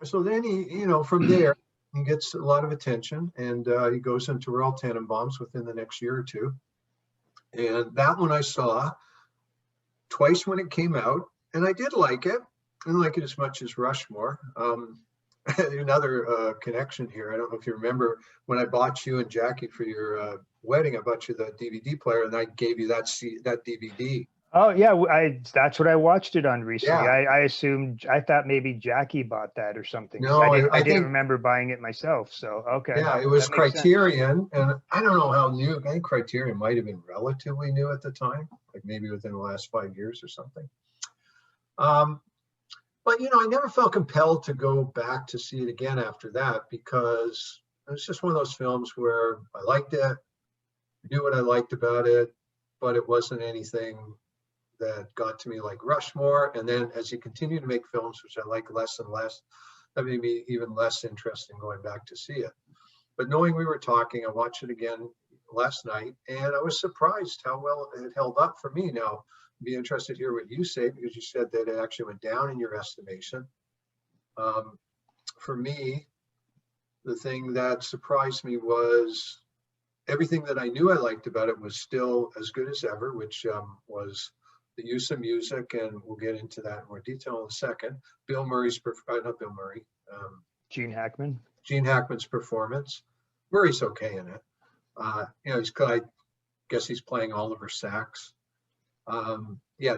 So then from there, he gets a lot of attention, and he goes into Royal Tenenbaums within the next year or two. And that one I saw twice when it came out, and I did like it. I didn't like it as much as Rushmore. Another connection here. I don't know if you remember when I bought you and Jackie for your wedding. I bought you the DVD player, and I gave you that DVD. Oh yeah, that's what I watched it on recently. Yeah. I thought maybe Jackie bought that or something. No, I didn't think, remember buying it myself. So okay. Yeah, it was Criterion, and I don't know how new. I think Criterion might have been relatively new at the time, like maybe within the last 5 years or something. But I never felt compelled to go back to see it again after that, because it was just one of those films where I liked it, knew what I liked about it, but it wasn't anything that got to me like Rushmore. And then as you continue to make films, which I like less and less, that made me even less interested in going back to see it. But knowing we were talking, I watched it again last night, and I was surprised how well it held up for me. Now, I'd be interested to hear what you say, because you said that it actually went down in your estimation. For me, the thing that surprised me was everything that I knew I liked about it was still as good as ever, which was the use of music, and we'll get into that in more detail in a second. Bill Murray's, not Bill Murray. Gene Hackman. Gene Hackman's performance. Murray's okay in it. I guess he's playing Oliver Sacks.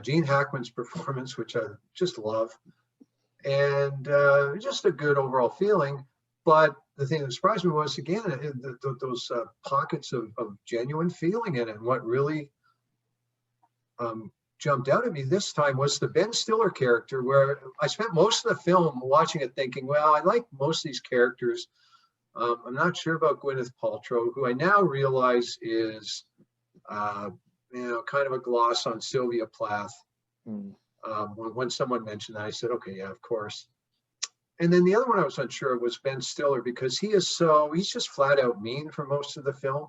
Gene Hackman's performance, which I just love, and just a good overall feeling. But the thing that surprised me was, again, those pockets of genuine feeling in it. And what really jumped out at me this time was the Ben Stiller character, where I spent most of the film watching it thinking, well, I like most of these characters. I'm not sure about Gwyneth Paltrow, who I now realize is, kind of a gloss on Sylvia Plath. When someone mentioned that, I said, okay, yeah, of course. And then the other one I was unsure of was Ben Stiller, because he's just flat out mean for most of the film.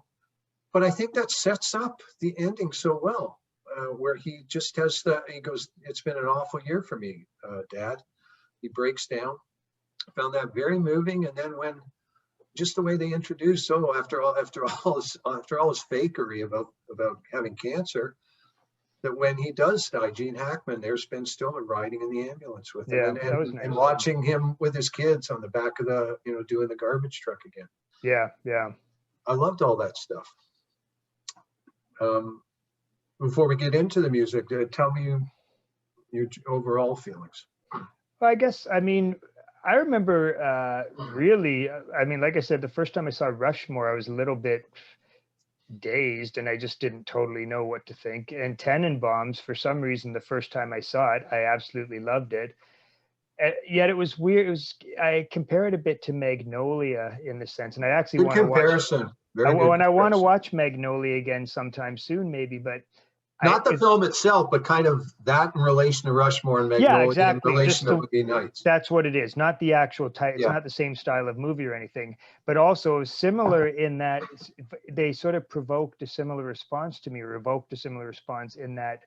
But I think that sets up the ending so well, where he just he goes, it's been an awful year for me, Dad. He breaks down. I found that very moving. And then when just the way they introduced, after all his fakery about having cancer, that when he does die, Gene Hackman, there's Ben Stiller riding in the ambulance with him, and watching him with his kids on the back of the, doing the garbage truck again. Yeah. I loved all that stuff. Before we get into the music, tell me your overall feelings. Well, I remember like I said, the first time I saw Rushmore, I was a little bit dazed, and I just didn't totally know what to think. And Tenenbaums, for some reason, the first time I saw it, I absolutely loved it. Yet it was weird. I compare it a bit to Magnolia in the sense, and I actually want to watch. I want to watch Magnolia again sometime soon, maybe, but not the film itself, but kind of that in relation to Rushmore and Magnolia. Yeah, exactly. In relation to Would Be Nights. That's what it is. Not the actual type. It's not the same style of movie or anything, but also similar in that they sort of provoked a similar response to me, or evoked a similar response in that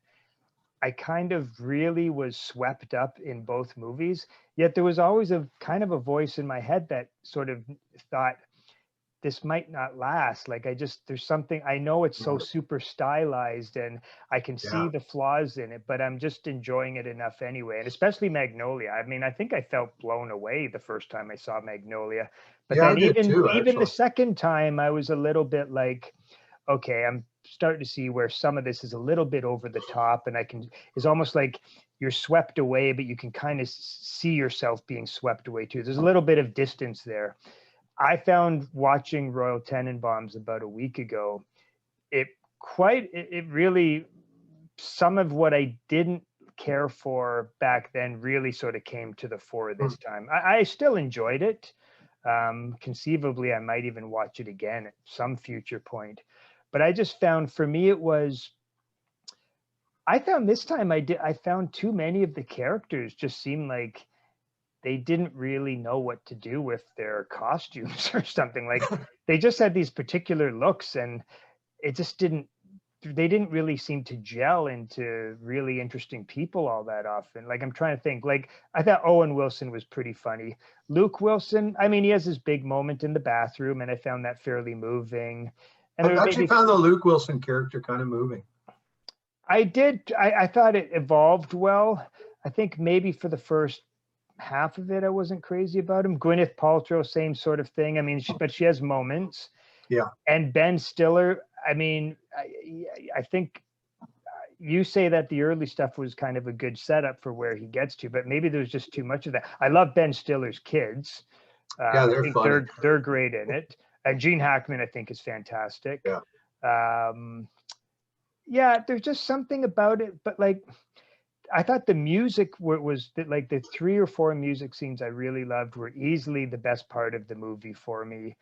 I kind of really was swept up in both movies. Yet there was always a kind of a voice in my head that sort of thought, this might not last. Like, there's something, I know it's so super stylized and I can see the flaws in it, but I'm just enjoying it enough anyway. And especially Magnolia. I think I felt blown away the first time I saw Magnolia, but then even the second time I was a little bit like, okay, I'm starting to see where some of this is a little bit over the top, and it's almost like you're swept away, but you can kind of see yourself being swept away too. There's a little bit of distance there. I found watching Royal Tenenbaums about a week ago, it really, some of what I didn't care for back then really sort of came to the fore this time. I still enjoyed it. Conceivably, I might even watch it again at some future point. But I just found, for me, I found this time I found too many of the characters just seemed like they didn't really know what to do with their costumes or something. Like they just had these particular looks, and it just they didn't really seem to gel into really interesting people all that often. Like I'm trying to think, like I thought Owen Wilson was pretty funny. Luke Wilson, I mean, he has this big moment in the bathroom, and I found that fairly moving. And I've actually found the Luke Wilson character kind of moving. I thought it evolved well. I think maybe for the first half of it, I wasn't crazy about him. Gwyneth Paltrow, same sort of thing. I mean, but she has moments. Yeah. And Ben Stiller, I mean, I think you say that the early stuff was kind of a good setup for where he gets to, but maybe there's just too much of that. I love Ben Stiller's kids. Yeah, they're funny. They're great in it. And Gene Hackman, I think, is fantastic. Yeah. Yeah, there's just something about it, but like, I thought the music was like the 3 or 4 music scenes I really loved were easily the best part of the movie for me.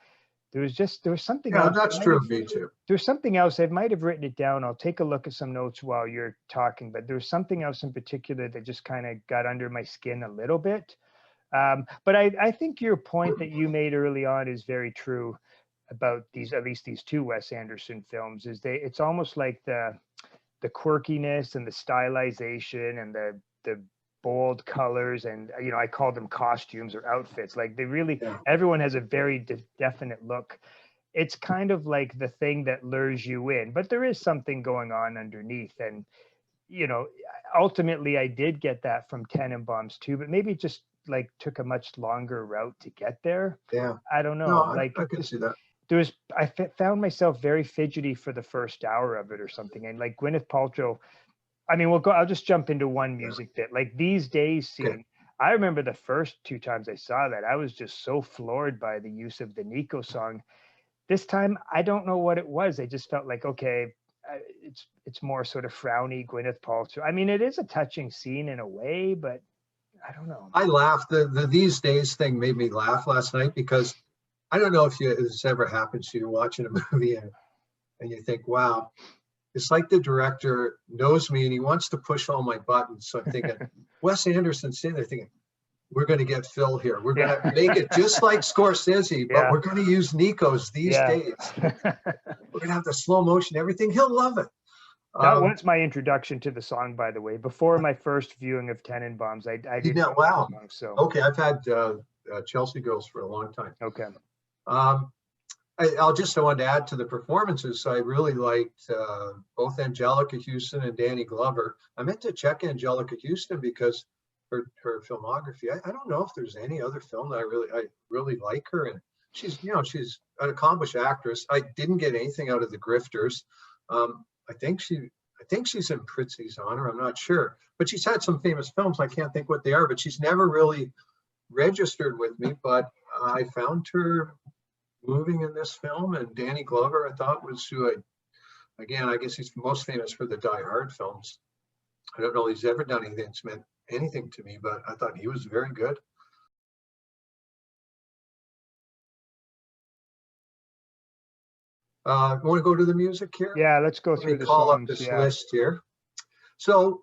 There was something else. That's true of me too. There's something else. I might have written it down. I'll take a look at some notes while you're talking, but there's something else in particular that just kind of got under my skin a little bit. But I think your point that you made early on is very true about at least these 2 Wes Anderson films, is it's almost like the quirkiness and the stylization and the bold colors, and I call them costumes or outfits. Like they really, everyone has a very definite look. It's kind of like the thing that lures you in, but there is something going on underneath. And ultimately I did get that from Tenenbaums too, but maybe it just like took a much longer route to get there. Yeah, I don't know. No, like I could see that. I found myself very fidgety for the first hour of it or something. And like Gwyneth Paltrow, I mean, I'll just jump into one music bit. Like These Days scene. Okay. I remember the first 2 times I saw that, I was just so floored by the use of the Nico song. This time, I don't know what it was. I just felt like, okay, it's more sort of frowny Gwyneth Paltrow. I mean, it is a touching scene in a way, but I don't know. I laughed. The These Days thing made me laugh last night, because I don't know if this ever happens to you watching a movie and you think, wow, it's like the director knows me and he wants to push all my buttons. So I'm thinking, Wes Anderson's sitting there thinking, we're going to get Phil here. We're going to make it just like Scorsese, but we're going to use Nico's These Days. We're going to have the slow motion, everything. He'll love it. That was my introduction to the song, by the way. Before my first viewing of Tenenbaums, I didn't know wow. the song, so. Okay, I've had Chelsea Girls for a long time. Okay. I wanted to add to the performances. I really liked both Angelica Houston and Danny Glover. I meant to check Angelica Houston because her filmography. I don't know if there's any other film that I really like her in. She's an accomplished actress. I didn't get anything out of The Grifters. I think she's in Prizzi's Honor. I'm not sure, but she's had some famous films. I can't think what they are, but she's never really registered with me. But I found her moving in this film, and Danny Glover, I thought, was I guess he's most famous for the Die Hard films. I don't know if he's ever done anything that's meant anything to me, but I thought he was very good. Want to go to the music here? Yeah, let's go through the call songs. Up this list here. So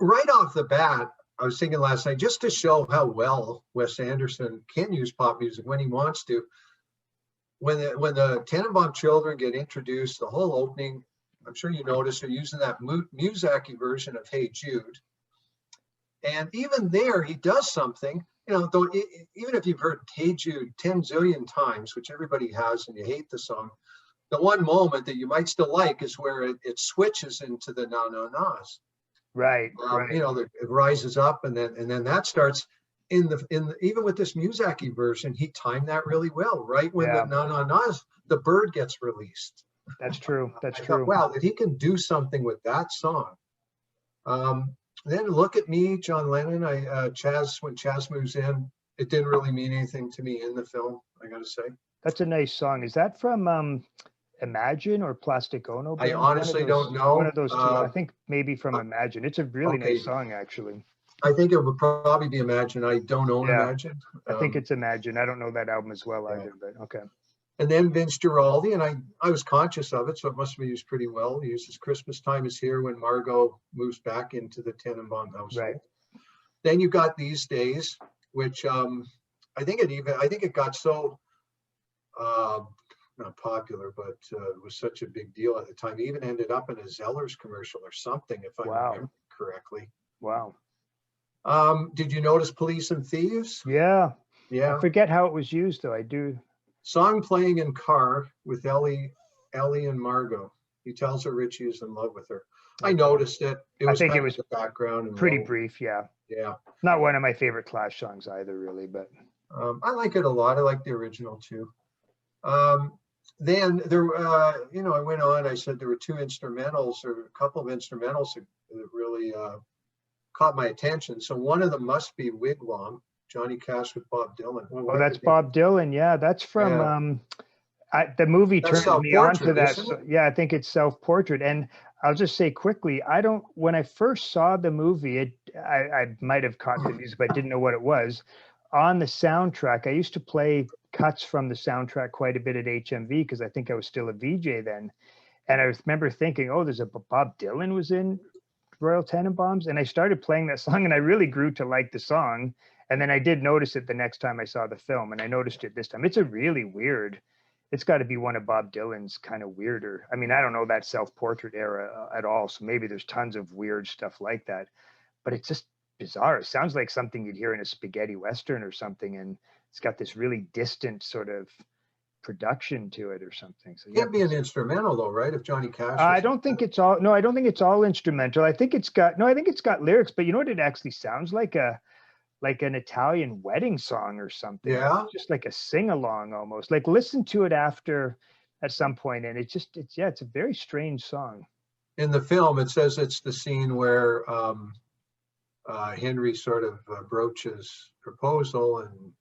right off the bat, I was thinking last night, just to show how well Wes Anderson can use pop music when he wants to. When the Tenenbaum children get introduced, the whole opening, I'm sure you noticed they're using that Muzak version of Hey Jude. And even there, he does something, though even if you've heard Hey Jude 10 zillion times, which everybody has, and you hate the song, the one moment that you might still like is where it switches into the na-na-nas. Right. It rises up, and then that starts in the even with this Muzak version, he timed that really well. Right when the na-na-nas, the bird gets released. That's true. That's true. Wow, that he can do something with that song. Then Look at Me, John Lennon. When Chaz moves in, it didn't really mean anything to me in the film, I gotta say. That's a nice song. Is that from Imagine or Plastic Ono? I honestly don't know. One of those two. I think maybe from Imagine. It's a really nice song, actually. I think it would probably be Imagine. I don't own Imagine. I think it's Imagine. I don't know that album as well either, but okay. And then Vince Guaraldi, and I was conscious of it, so it must have been used pretty well. He uses Christmas Time Is Here when Margot moves back into the Tenenbaum household. Right. Then you got These Days. which I think it got so not popular, but it was such a big deal at the time. It even ended up in a Zeller's commercial or something, if I remember correctly. Wow. Did you notice Police and Thieves? Yeah. Yeah. I forget how it was used, though. I do. Song playing in car with Ellie and Margot. He tells her Richie is in love with her. I noticed it. I think it was the background and pretty low. brief. Yeah. Yeah. Not one of my favorite Clash songs either, really, but I like it a lot. I like the original too. Then there, I went on. I said there were two instrumentals or a couple of instrumentals that really caught my attention. So one of them must be Wigwam, Johnny Cash with Bob Dylan. Oh, that's Bob Dylan. Yeah, that's from the movie turned me on to that. Yeah, I think it's Self-Portrait. And I'll just say quickly, when I first saw the movie, I might have caught the music, but I didn't know what it was. On the soundtrack, I used to play cuts from the soundtrack quite a bit at HMV because I think I was still a VJ then. And I remember thinking, oh, there's a Bob Dylan was in Royal Tenenbaums. And I started playing that song and I really grew to like the song. And then I did notice it the next time I saw the film, and I noticed it this time. It's a really weird, it's got to be one of Bob Dylan's kind of weirder. I mean, I don't know that Self-Portrait era at all. So maybe there's tons of weird stuff like that, but it's just bizarre. It sounds like something you'd hear in a spaghetti Western or something. And it's got this really distant sort of production to it or something. So it can't be an instrumental though, right? If Johnny Cash. I don't think it's all, no, I don't think it's all instrumental. I think it's got lyrics, but you know what it actually sounds like? Like an Italian wedding song or something. Yeah. It's just like a sing-along almost. Like listen to it after at some point, and it's a very strange song. In the film, it says it's the scene where Henry sort of broaches proposal, and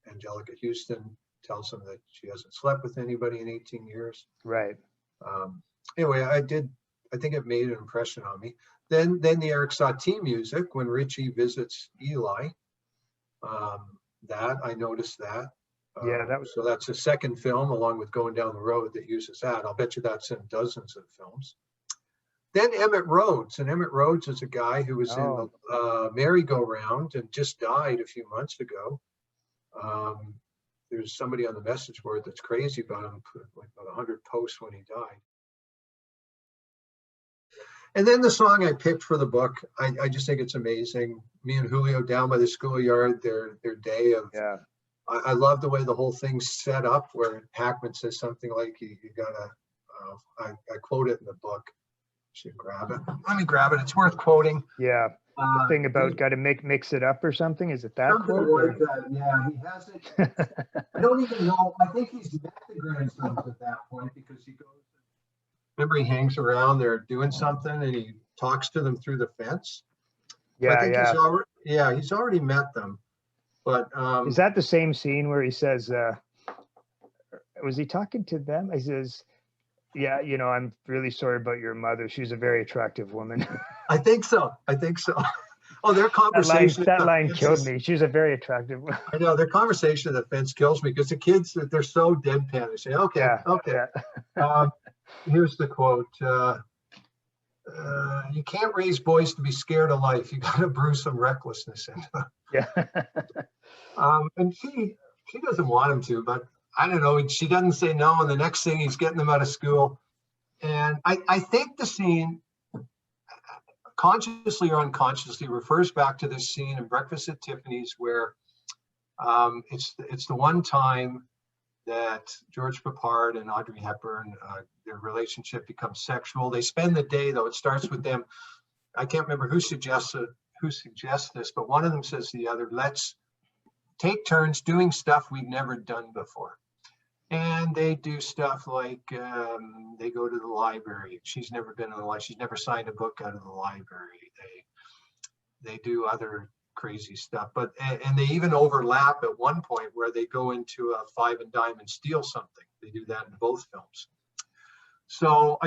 Angelica Houston tells him that she hasn't slept with anybody in 18 years. Right. Anyway, I think it made an impression on me. Then the Eric Satie music when Richie visits Eli, that I noticed that. So that's the second film along with Going Down the Road that uses that. I'll bet you that's in dozens of films. Then Emmett Rhodes, and Emmett Rhodes is a guy who was in the merry-go-round and just died a few months ago. There's somebody on the message board that's crazy about him, put like about 100 posts when he died. And then the song I picked for the book, I just think it's amazing. Me and Julio down by the schoolyard, their day of. Yeah. I love the way the whole thing's set up, where Hackman says something like, "You gotta." I quote it in the book. Should grab it. Let me grab it. It's worth quoting. Yeah. The thing about got to mix it up or something. Is it that quote? Like that. Yeah, he has it. I don't even know. I think he's met the grandsons at that point because he goes. Remember, he hangs around. They're doing something, and he talks to them through the fence. Yeah, I think he's already met them. But is that the same scene where he says, "Was he talking to them?" He says, "Yeah, I'm really sorry about your mother. She was a very attractive woman." I think so. Oh, their conversation. That line killed me. She was a very attractive woman. I know their conversation at the fence kills me because the kids, they're so deadpan. They say, "Okay, okay." Yeah. Here's the quote. You can't raise boys to be scared of life. You got to brew some recklessness into them. Yeah. And she doesn't want him to, but I don't know. She doesn't say no. And the next thing, he's getting them out of school. And I think the scene, consciously or unconsciously, refers back to this scene in Breakfast at Tiffany's where it's the one time that George Peppard and Audrey Hepburn, their relationship becomes sexual. They spend the day, though. It starts with them. I can't remember who suggests this, but one of them says to the other, "Let's take turns doing stuff we've never done before." And they do stuff like they go to the library. She's never been in the library. She's never signed a book out of the library. They do other crazy stuff, and they even overlap at one point where they go into a Five and Dime and steal something. They do that in both films. So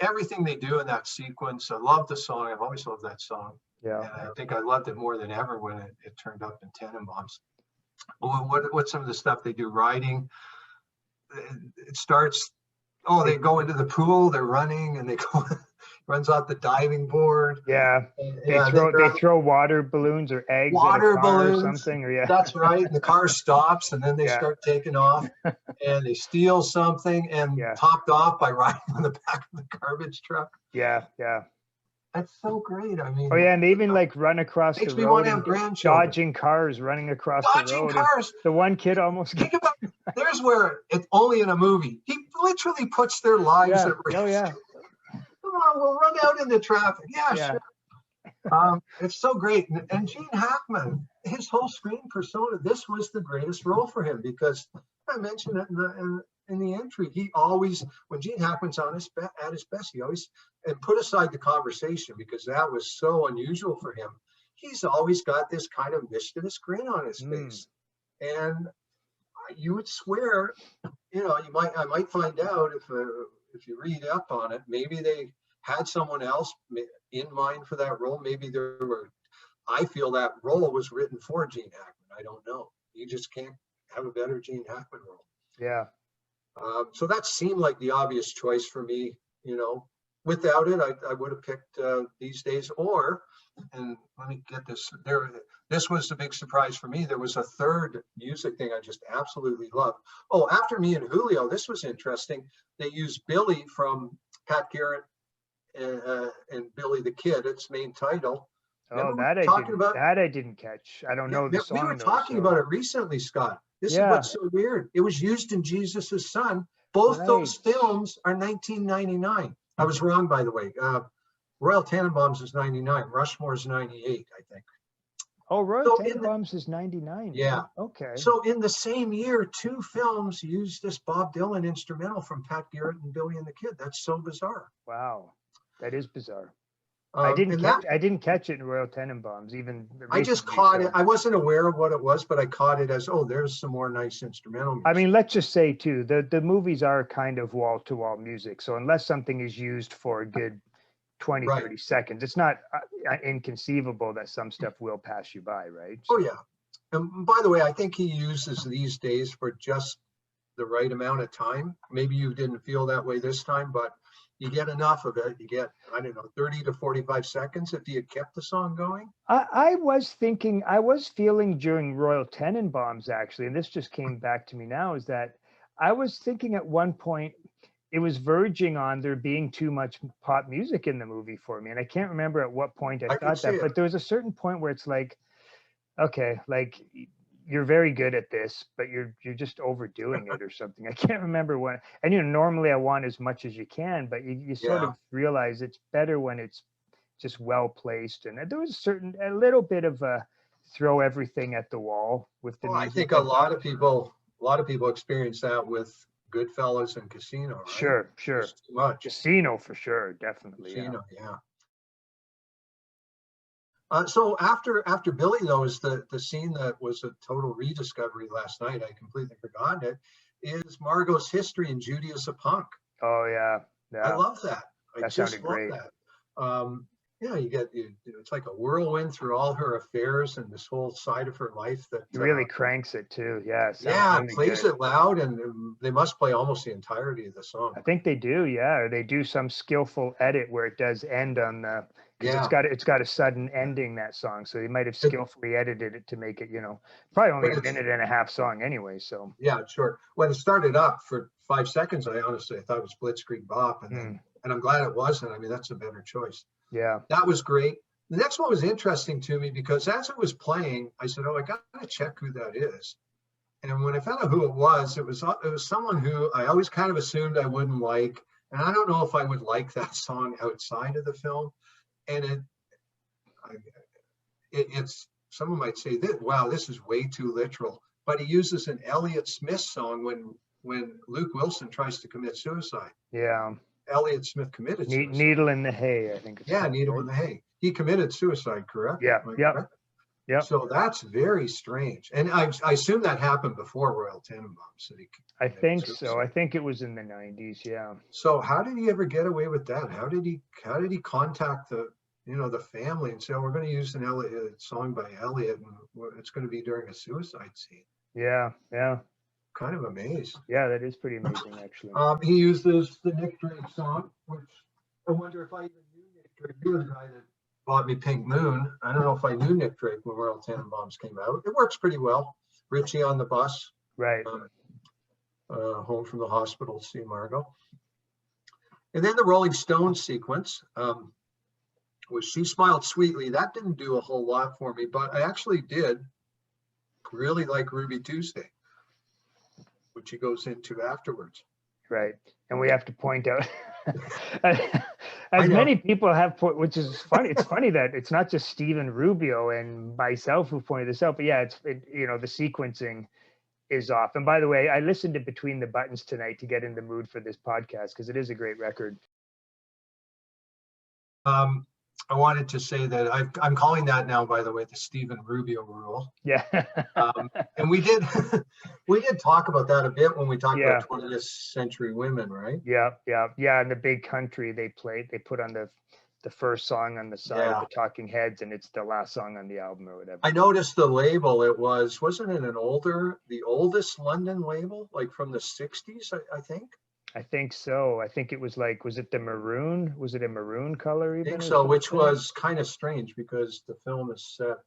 everything they do in that sequence, I love the song. I've always loved that song. Yeah. And I think I loved it more than ever when it turned up in Tenenbaums. What's some of the stuff they do? Riding. It starts. Oh, they go into the pool. They're running, and they go. runs out the diving board. Yeah. And, They yeah, throw water balloons or eggs at a water car or balloons. something. Or yeah. That's right. And the car stops, and then they Yeah. start taking off, and they steal something, and Yeah. topped off by riding on the back of the garbage truck. Yeah. Yeah. That's so great. I mean, Oh yeah, and they even like run across the makes me want road to have and grandchildren. dodging cars, running across the Dodging road. And cars. the one kid almost Think about there's where it's only in a movie. He literally puts their lives Yeah. at risk. Oh yeah. Come on, we'll run out into traffic. Yeah, Yeah. sure. It's so great. And Gene Hackman, his whole screen persona, this was the greatest role for him, because I mentioned it in the entry. He always, when Gene Hackman's on at his best, he always, and put aside the conversation because that was so unusual for him, he's always got this kind of mischievous grin on his face. And you would swear, I might find out if you read up on it, maybe they had someone else in mind for that role. Maybe I feel that role was written for Gene Hackman. I don't know. You just can't have a better Gene Hackman role. Yeah. So that seemed like the obvious choice for me. Without it, I would have picked These Days, and let me get this there. This was the big surprise for me. There was a third music thing I just absolutely loved. Oh, After Me and Julio, this was interesting. They used Billy from Pat Garrett and Billy the Kid, its main title. Oh, that I didn't catch. I don't know the song. We were talking about it recently, Scott. This is what's so weird. It was used in Jesus' Son. Both those films are 1999. I was wrong, by the way. Royal Tenenbaums is 99. Rushmore is 98, I think. Oh, Royal Tenenbaums is 99. Yeah. Okay. So in the same year, two films used this Bob Dylan instrumental from Pat Garrett and Billy and the Kid. That's so bizarre. Wow, that is bizarre. I didn't catch it in Royal Tenenbaums. Even I just caught it. I wasn't aware of what it was, but I caught it as, there's some more nice instrumental music. I mean, let's just say too, the movies are kind of wall-to-wall music. So unless something is used for a good 20, 30 seconds, it's not inconceivable that some stuff will pass you by, right? So, oh yeah. And by the way, I think he uses These Days for just the right amount of time. Maybe you didn't feel that way this time, but you get enough of it. You get, 30 to 45 seconds if you had kept the song going. I was feeling during Royal Tenenbaums, actually, and this just came back to me now, is that I was thinking at one point it was verging on there being too much pop music in the movie for me. And I can't remember at what point I thought that, but there was a certain point where it's like, okay, like you're very good at this, but you're just overdoing it or something. I can't remember when. And normally I want as much as you can, but you sort of realize it's better when it's just well placed. And there was a little bit of a throw everything at the wall with the music. I think a lot of people experience that with Goodfellas and Casino, right? Sure. Too much. Casino for sure, definitely. Casino, yeah. So after Billy, though, is the scene that was a total rediscovery last night. I completely forgot it. Is Margot's history in Judy as a Punk. Oh yeah. I love that. That sounded great. That. You get it's like a whirlwind through all her affairs and this whole side of her life that really cranks it too. Yeah. Really plays it loud, and they must play almost the entirety of the song. I think they do, or they do some skillful edit where it does end on the. It's got a sudden ending, that song, so they might have skillfully edited it to make it, probably only a minute and a half song anyway. So yeah, sure. When it started up for 5 seconds, I honestly thought it was Blitzkrieg Bop, and I'm glad it wasn't. I mean, that's a better choice. Yeah, that was great. The next one was interesting to me because as it was playing, I said, I got to check who that is. And when I found out who it was someone who I always kind of assumed I wouldn't like, and I don't know if I would like that song outside of the film. And it's someone might say that, wow, this is way too literal. But he uses an Elliott Smith song when Luke Wilson tries to commit suicide. Yeah. Elliott Smith committed suicide. Needle in the hay, I think. Needle in the hay. He committed suicide, correct? Yeah. Yeah. So that's very strange. And I assume that happened before Royal Tenenbaums. I think so. I think it was in the 90s. Yeah. So how did he ever get away with that? How did he contact the family and say, we're going to use an Elliott song by Elliott, and it's going to be during a suicide scene? Yeah. Kind of amazed. Yeah, that is pretty amazing, actually. He uses the Nick Drake song, which I wonder if I even knew You're the guy that bought me Pink Moon. I don't know if I knew Nick Drake when Royal Tenenbaums came out. It works pretty well. Richie on the bus, Right. home from the hospital to see Margot. And then the Rolling Stones sequence, was She Smiled Sweetly. That didn't do a whole lot for me, but I actually did really like Ruby Tuesday, which he goes into afterwards. Right. And we have to point out, as many people have, which is funny. It's funny that it's not just Stephen Rubio and myself who pointed this out, but yeah, the sequencing is off. And by the way, I listened to Between the Buttons tonight to get in the mood for this podcast because it is a great record. I wanted to say that I'm calling that now, by the way, the Stephen Rubio rule. Yeah. And we did talk about that a bit when we talked about 20th century women, right? Yeah. And the Big Country they put on the first song on the side of the Talking Heads, and it's the last song on the album or whatever. I noticed the label. Wasn't it the oldest London label, like from the 60s, I think? I think so. I think it was was it the maroon? Was it a maroon color even? I think so, which was kind of strange because the film is set.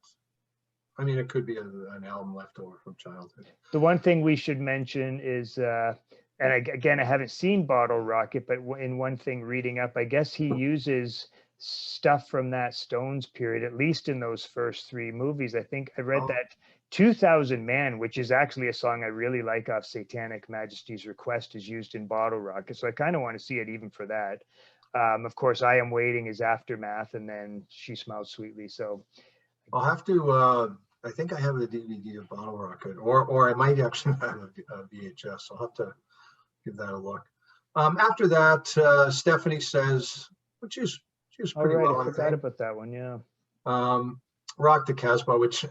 I mean, it could be an album left over from childhood. The one thing we should mention is, and again, I haven't seen Bottle Rocket, but in one thing reading up, I guess he uses stuff from that Stones period, at least in those first three movies. I think I read that 2000 Man, which is actually a song I really like off Satanic Majesty's Request, is used in Bottle Rocket. So I kind of want to see it even for that. Of course, I Am Waiting is Aftermath, and then She Smiled Sweetly. So I'll have to, I think I have the DVD of Bottle Rocket, or I might actually have a VHS. I'll have to give that a look. After that, Stephanie Says, which is pretty well. I forgot about that one, yeah. Rock the Casbah, which,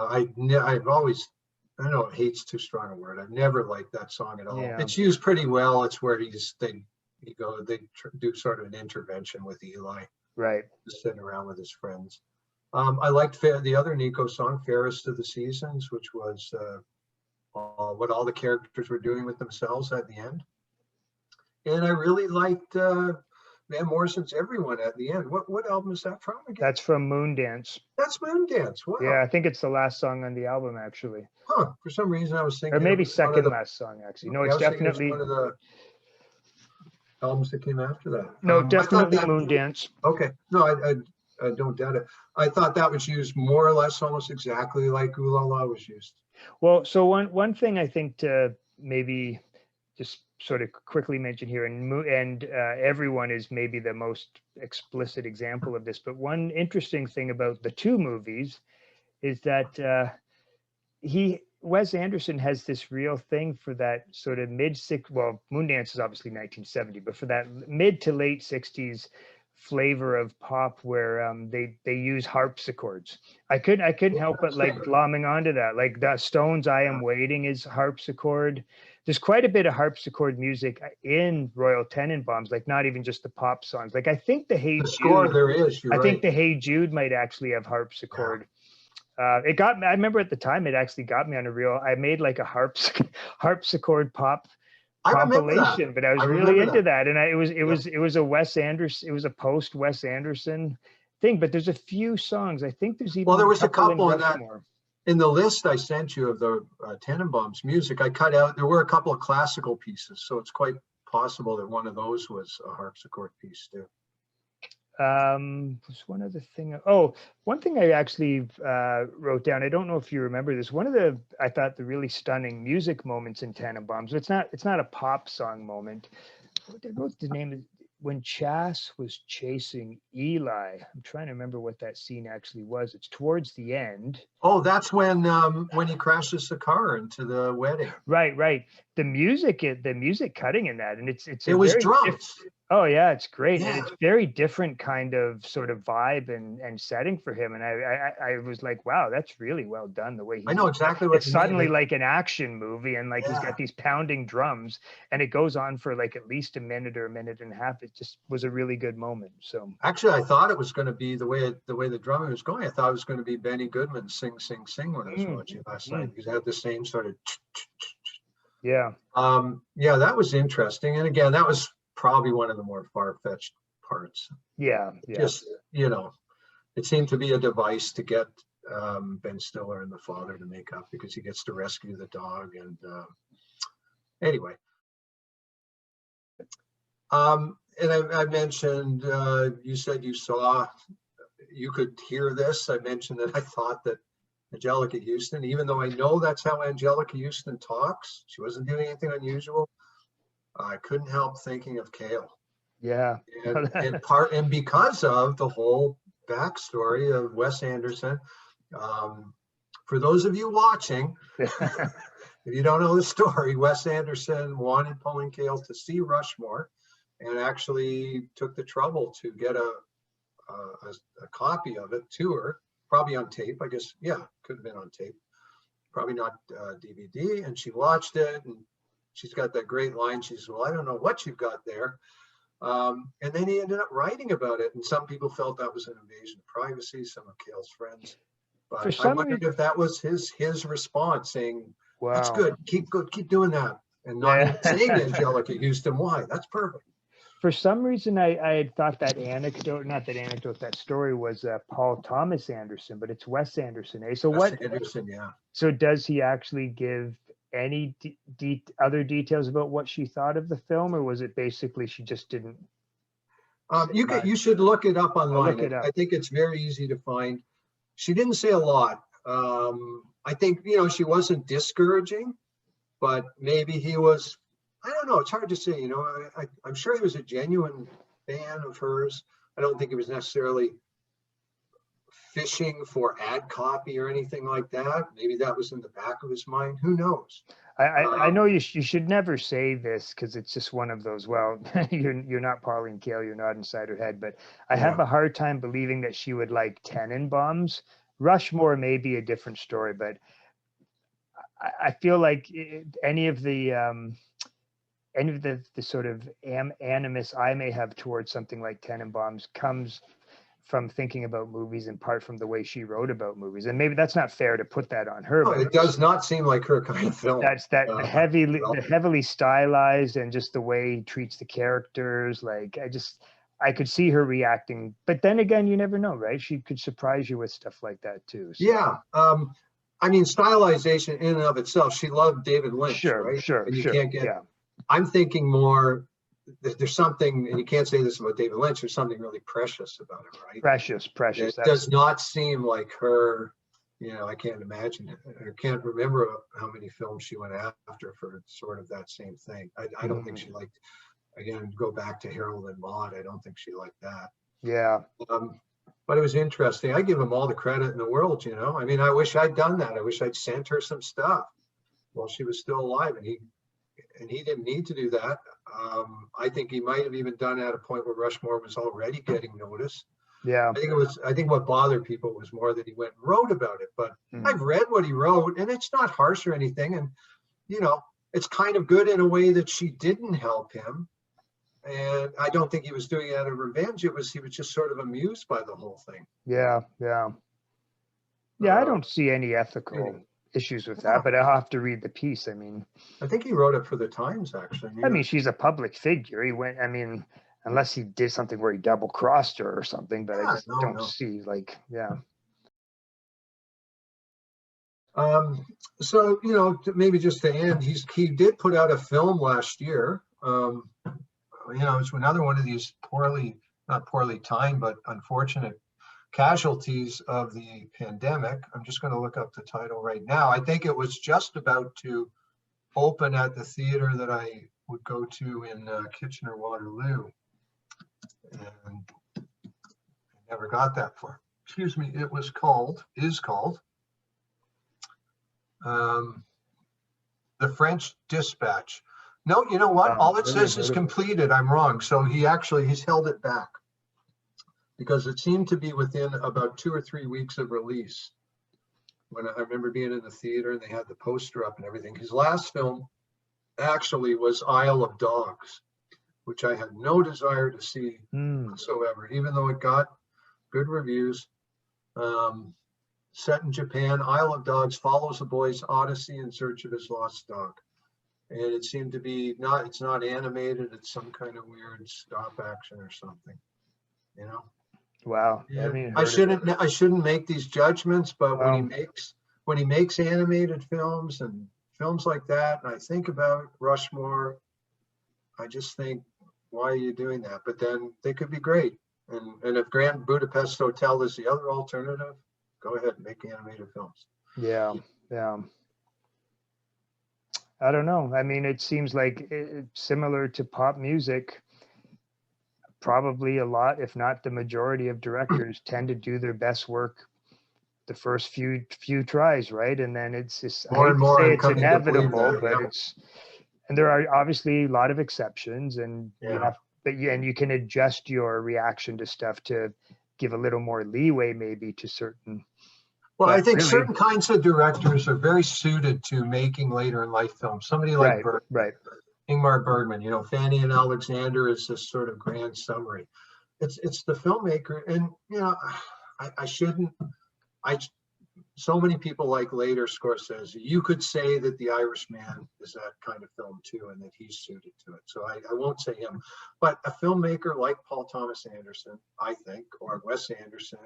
I've always, I know hate's too strong a word. I've never liked that song at all. Yeah. It's used pretty well. It's where they do sort of an intervention with Eli. Right. Just sitting around with his friends. I liked the other Nico song, Fairest of the Seasons, which was what all the characters were doing with themselves at the end. And I really liked Van Morrison's Everyone at the end. What album is that from again? That's from Moondance. That's Moondance. Wow. Yeah, I think it's the last song on the album, actually. Huh. For some reason, I was thinking. Or maybe second last song, actually. No, it's definitely one of the albums that came after that. No, definitely Moondance. Okay. No, I don't doubt it. I thought that was used more or less almost exactly like Ooh La La was used. Well, so one thing I think to maybe just sort of quickly mention here, and Everyone is maybe the most explicit example of this, but one interesting thing about the two movies is that Wes Anderson has this real thing for that sort of Moondance is obviously 1970, but for that mid to late 60s flavor of pop where they use harpsichords. I couldn't help but like glomming onto that. Like the Stones' I Am Waiting is harpsichord. There's quite a bit of harpsichord music in Royal Tenenbaums, like not even just the pop songs. Like I think the Hey Jude, there is. I think the Hey Jude might actually have harpsichord. Yeah. I remember at the time it actually got me on I made like a harpsichord pop compilation, but I was really into that. And it was a Wes Anderson, it was a post Wes Anderson thing, but there's a few songs. I think there's even there was a couple in the list I sent you of the Tenenbaums music. I cut out, there were a couple of classical pieces, so it's quite possible that one of those was a harpsichord piece too. There's one other thing. One thing I actually wrote down. I don't know if you remember this. One of I thought the really stunning music moments in Tenenbaums. It's not a pop song moment. What's the name of when Chas was chasing Eli? I'm trying to remember what that scene actually was. It's towards the end. Oh, that's when he crashes the car into the wedding. Right. The music cutting in that, and it was drums. Oh yeah, it's great. Yeah. And it's very different kind of sort of vibe and setting for him. And I was like, wow, that's really well done. The way I know exactly what it's suddenly like an action movie, and like he's got these pounding drums, and it goes on for like at least a minute or a minute and a half. It just was a really good moment. So actually, I thought it was going to be the way the drumming was going. I thought it was going to be Benny Goodman sing when I was watching last night, because it had the same sort of. Yeah. That was interesting, and again, that was probably one of the more far-fetched parts. Yeah, yeah. Just, you know, it seemed to be a device to get Ben Stiller and the father to make up, because he gets to rescue the dog. And anyway, and I mentioned, you said you could hear this. I mentioned that I thought that Angelica Houston, even though I know that's how Angelica Houston talks, she wasn't doing anything unusual. I couldn't help thinking of Kale. Yeah. And because of the whole backstory of Wes Anderson. For those of you watching, if you don't know the story, Wes Anderson wanted Pauline Kael to see Rushmore, and actually took the trouble to get a copy of it to her, probably on tape, I guess. Yeah, could have been on tape, probably not DVD. And she watched it, and she's got that great line. She says, "Well, I don't know what you've got there." And then he ended up writing about it, and some people felt that was an invasion of privacy, some of Kael's friends. But I wondered if that was his response, saying, wow, "That's good, keep doing that," and not even saying Angelica Houston. Why? That's perfect. For some reason, I had thought that that story was Paul Thomas Anderson, but it's Wes Anderson. Eh? So Wes Anderson, yeah. So does he actually give any other details about what she thought of the film, or was it basically she just didn't? You should look it up online. Look it up. I think it's very easy to find. She didn't say a lot. I think, she wasn't discouraging, but maybe he was. I don't know. It's hard to say. I'm sure he was a genuine fan of hers. I don't think he was necessarily fishing for ad copy or anything like that. Maybe that was in the back of his mind. Who knows? I know you should never say this, because it's just one of those, well, you're not Pauline Kael, you're not inside her head, but I have a hard time believing that she would like Tenenbaums. Rushmore may be a different story, but I feel like any of the sort of animus I may have towards something like Tenenbaums comes from thinking about movies, in part from the way she wrote about movies. And maybe that's not fair to put that on her. No, it does not seem like her kind of film. That's the heavily stylized, and just the way he treats the characters. Like, I could see her reacting, but then again, you never know, right? She could surprise you with stuff like that too. So. Yeah. I mean, stylization in and of itself, she loved David Lynch, right? And you can't get, I'm thinking more, there's something, and you can't say this about David Lynch, there's something really precious about it, right? Precious. It does not seem like her, I can't imagine it. I can't remember how many films she went after for sort of that same thing. I don't think she liked, again, go back to Harold and Maude, I don't think she liked that. Yeah. But it was interesting. I give him all the credit in the world, I mean, I wish I'd done that. I wish I'd sent her some stuff while she was still alive, and he didn't need to do that. I think he might have even done it at a point where Rushmore was already getting noticed. Yeah. I think what bothered people was more that he went and wrote about it. But I've read what he wrote, and it's not harsh or anything. And, it's kind of good in a way that she didn't help him. And I don't think he was doing it out of revenge. He was just sort of amused by the whole thing. Yeah. I don't see any ethical issues with that, but I'll have to read the piece. I mean, I think he wrote it for the Times, actually. I mean, she's a public figure. Unless he did something where he double crossed her or something, but I just don't see, So, maybe just to end, he did put out a film last year. It's another one of these not poorly timed, but unfortunate casualties of the pandemic. I'm just going to look up the title right now. I think it was just about to open at the theater that I would go to in Kitchener-Waterloo, and I never got that far. Excuse me. It is called The French Dispatch. No, you know what? All it says is completed. I'm wrong. So he's held it back, because it seemed to be within about 2 or 3 weeks of release. When I remember being in the theater and they had the poster up and everything. His last film actually was Isle of Dogs, which I had no desire to see whatsoever, even though it got good reviews. Set in Japan, Isle of Dogs follows a boy's odyssey in search of his lost dog. And it seemed to be it's not animated, it's some kind of weird stop action or something. you know. Wow. I Yeah, haven't even heard of it. I shouldn't make these judgments, but Wow. when he makes animated films and films like that, and I think about Rushmore, I just think, why are you doing that? But then they could be great. And if Grand Budapest Hotel is the other alternative, go ahead and make animated films. Yeah. Yeah. I don't know. I mean, it seems like similar to pop music, probably a lot, if not the majority of directors tend to do their best work the first few tries, right? And then it's just, I More hate and to more, say I'm it's coming to believe inevitable, that. but Yeah, and there are obviously a lot of exceptions, and yeah. and you can adjust your reaction to stuff to give a little more leeway maybe to certain, Well, I but think really, certain kinds of directors are very suited to making later in life films. Somebody like right, Bergman, right. Ingmar Bergman, Fanny and Alexander is this sort of grand summary. It's the filmmaker, and I shouldn't. I so many people like later Scorsese. You could say that The Irishman is that kind of film too, and that he's suited to it. So I won't say him, but a filmmaker like Paul Thomas Anderson, I think, or Wes Anderson,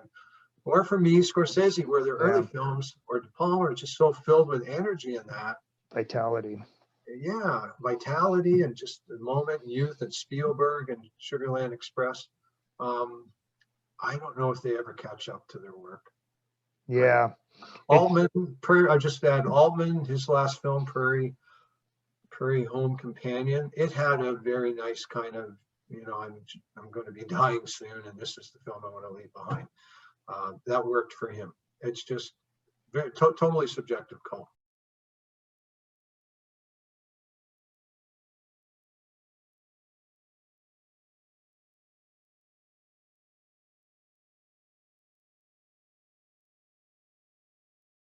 or for me, Scorsese, where their early Yeah, films or De Palma are just so filled with energy in that. vitality. Yeah, vitality and just the moment, youth, and Spielberg and Sugarland Express. Um, I don't know if they ever catch up to their work. Yeah, it's Altman, I just add Altman, his last film, Prairie Home Companion. It had a very nice kind of, I'm going to be dying soon, and this is the film I want to leave behind. That worked for him. It's just totally subjective call.